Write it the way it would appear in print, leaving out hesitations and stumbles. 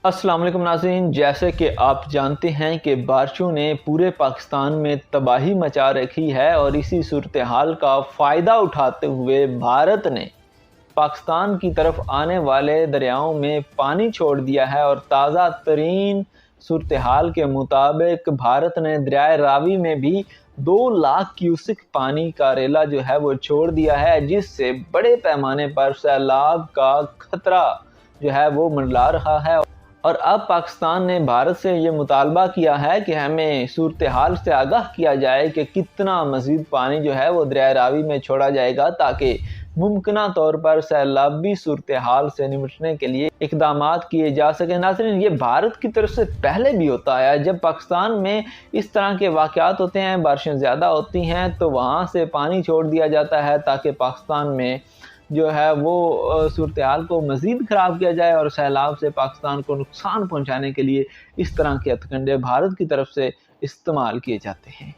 अस्सलाम वालेकुम नाज़रीन, जैसे कि आप जानते हैं कि बारिशों ने पूरे पाकिस्तान में तबाही मचा रखी है और इसी सूरत हाल का फ़ायदा उठाते हुए भारत ने पाकिस्तान की तरफ आने वाले दरियाओं में पानी छोड़ दिया है। और ताज़ा तरीन सूरत हाल के मुताबिक भारत ने दरियाए रावी में भी 2 लाख क्यूसिक पानी का रेला जो है वो छोड़ दिया है, जिससे बड़े पैमाने पर सैलाब का खतरा जो है वो मंडरा रहा है। और अब पाकिस्तान ने भारत से ये मुतालबा किया है कि हमें सूरत हाल से आगाह किया जाए कि कितना मज़ीद पानी जो है वो दरिया रावी में छोड़ा जाएगा, ताकि मुमकिना तौर पर सैलाबी सूरत हाल से निपटने के लिए इक़दामात किए जा सकें। नाज़रीन, ये भारत की तरफ से पहले भी होता आया है। जब पाकिस्तान में इस तरह के वाक़यात होते हैं, बारिशें ज़्यादा होती हैं, तो वहाँ से पानी छोड़ दिया जाता है ताकि पाकिस्तान में जो है वो सूरत हाल को मज़ीद ख़राब किया जाए और सैलाब से पाकिस्तान को नुकसान पहुँचाने के लिए इस तरह के हथकंडे भारत की तरफ से इस्तेमाल किए जाते हैं।